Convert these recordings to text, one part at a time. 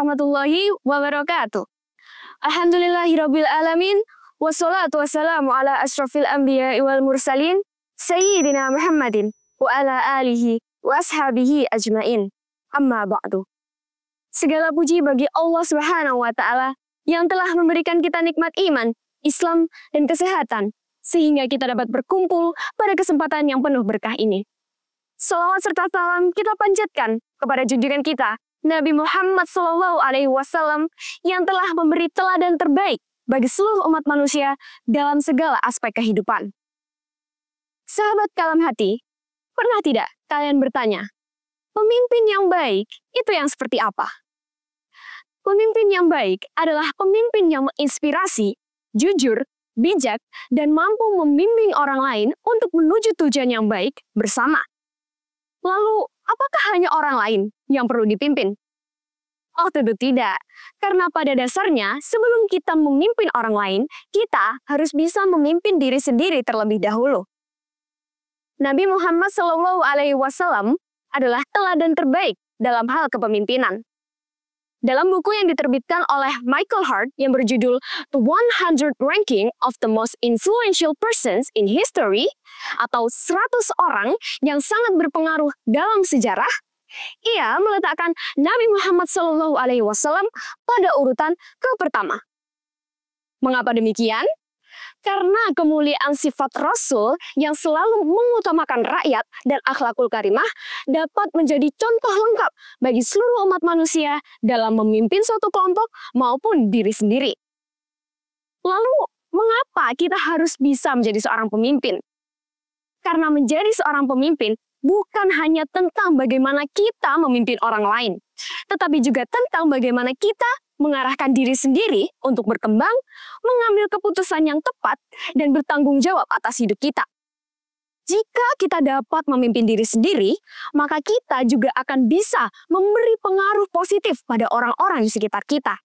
warahmatullahi wabarakatuh. Alhamdulillahirabbil alamin, wassalatu wassalamu ala asyrafil anbiya'i wal mursalin, sayyidina Muhammadin wa ala alihi wa ashabihi ajmain. Amma ba'du. Segala puji bagi Allah Subhanahu wa taala yang telah memberikan kita nikmat iman, Islam, dan kesehatan sehingga kita dapat berkumpul pada kesempatan yang penuh berkah ini. Salawat serta salam kita panjatkan kepada junjungan kita Nabi Muhammad SAW yang telah memberi teladan terbaik bagi seluruh umat manusia dalam segala aspek kehidupan. Sahabat Kalam Hati, pernah tidak kalian bertanya, pemimpin yang baik itu yang seperti apa? Pemimpin yang baik adalah pemimpin yang menginspirasi, jujur, bijak, dan mampu membimbing orang lain untuk menuju tujuan yang baik bersama. Lalu, apakah hanya orang lain yang perlu dipimpin? Oh, tentu tidak. Karena pada dasarnya, sebelum kita memimpin orang lain, kita harus bisa memimpin diri sendiri terlebih dahulu. Nabi Muhammad SAW adalah teladan terbaik dalam hal kepemimpinan. Dalam buku yang diterbitkan oleh Michael Hart yang berjudul The 100 Ranking of the Most Influential Persons in History, atau 100 orang yang sangat berpengaruh dalam sejarah, ia meletakkan Nabi Muhammad SAW pada urutan ke-pertama. Mengapa demikian? Karena kemuliaan sifat Rasul yang selalu mengutamakan rakyat dan akhlakul karimah dapat menjadi contoh lengkap bagi seluruh umat manusia dalam memimpin suatu kelompok maupun diri sendiri. Lalu, mengapa kita harus bisa menjadi seorang pemimpin? Karena menjadi seorang pemimpin bukan hanya tentang bagaimana kita memimpin orang lain, tetapi juga tentang bagaimana kita mengarahkan diri sendiri untuk berkembang, mengambil keputusan yang tepat, dan bertanggung jawab atas hidup kita. Jika kita dapat memimpin diri sendiri, maka kita juga akan bisa memberi pengaruh positif pada orang-orang di sekitar kita.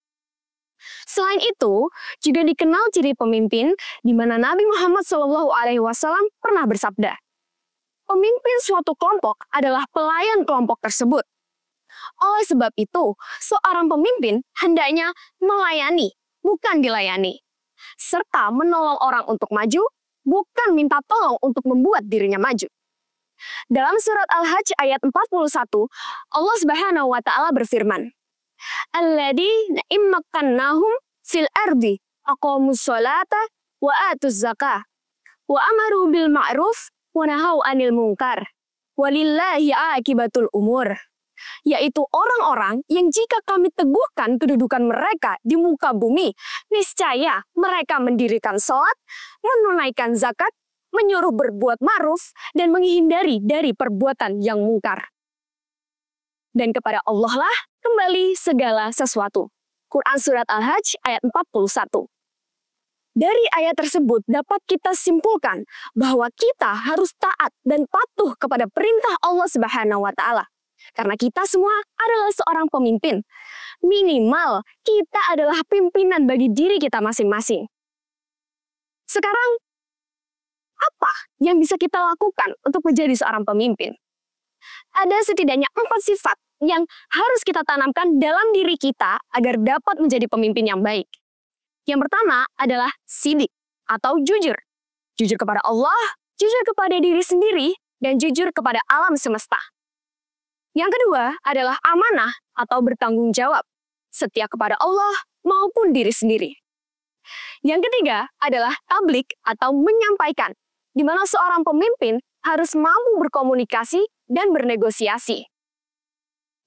Selain itu, juga dikenal ciri pemimpin di mana Nabi Muhammad SAW pernah bersabda, pemimpin suatu kelompok adalah pelayan kelompok tersebut. Oleh sebab itu, seorang pemimpin hendaknya melayani, bukan dilayani. Serta menolong orang untuk maju, bukan minta tolong untuk membuat dirinya maju. Dalam surat Al-Hajj ayat 41, Allah Subhanahu wa taala berfirman, "Alladzina immakannahum fil ardi aqamus sholata wa atuz zakah wa amaru bil ma'ruf wa nahau 'anil munkar. Walillahi 'aqibatul umur." Yaitu orang-orang yang jika kami teguhkan kedudukan mereka di muka bumi, niscaya mereka mendirikan sholat, menunaikan zakat, menyuruh berbuat ma'ruf, dan menghindari dari perbuatan yang mungkar. Dan kepada Allah lah kembali segala sesuatu. Quran Surat Al-Hajj ayat 41. Dari ayat tersebut dapat kita simpulkan bahwa kita harus taat dan patuh kepada perintah Allah Subhanahu wa taala. Karena kita semua adalah seorang pemimpin. Minimal, kita adalah pimpinan bagi diri kita masing-masing. Sekarang, apa yang bisa kita lakukan untuk menjadi seorang pemimpin? Ada setidaknya 4 sifat yang harus kita tanamkan dalam diri kita agar dapat menjadi pemimpin yang baik. Yang pertama adalah sidik atau jujur. Jujur kepada Allah, jujur kepada diri sendiri, dan jujur kepada alam semesta. Yang kedua adalah amanah atau bertanggung jawab, setia kepada Allah maupun diri sendiri. Yang ketiga adalah tablik atau menyampaikan, di mana seorang pemimpin harus mampu berkomunikasi dan bernegosiasi.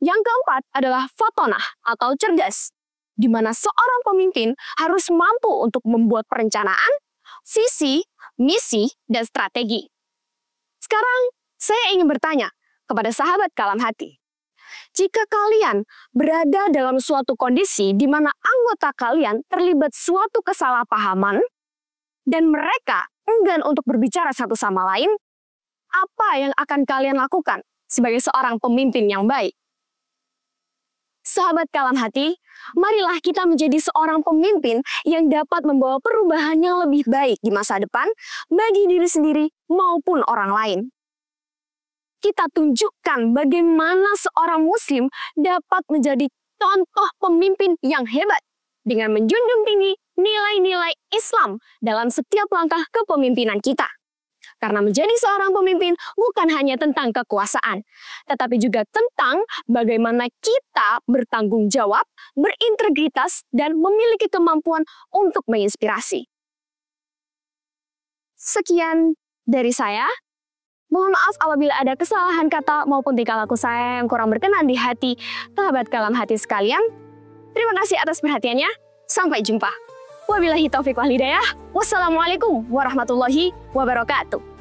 Yang keempat adalah fatonah atau cerdas, di mana seorang pemimpin harus mampu untuk membuat perencanaan, visi, misi, dan strategi. Sekarang, saya ingin bertanya kepada sahabat Kalam Hati. Jika kalian berada dalam suatu kondisi di mana anggota kalian terlibat suatu kesalahpahaman dan mereka enggan untuk berbicara satu sama lain, apa yang akan kalian lakukan sebagai seorang pemimpin yang baik? Sahabat Kalam Hati, marilah kita menjadi seorang pemimpin yang dapat membawa perubahan yang lebih baik di masa depan bagi diri sendiri maupun orang lain. Kita tunjukkan bagaimana seorang muslim dapat menjadi contoh pemimpin yang hebat dengan menjunjung tinggi nilai-nilai Islam dalam setiap langkah kepemimpinan kita. Karena menjadi seorang pemimpin bukan hanya tentang kekuasaan, tetapi juga tentang bagaimana kita bertanggung jawab, berintegritas, dan memiliki kemampuan untuk menginspirasi. Sekian dari saya. Mohon maaf apabila ada kesalahan kata maupun tingkah laku saya yang kurang berkenan di hati sahabat kalam hati sekalian. Terima kasih atas perhatiannya. Sampai jumpa. Wabillahi taufiq wal hidayah. Wassalamualaikum warahmatullahi wabarakatuh.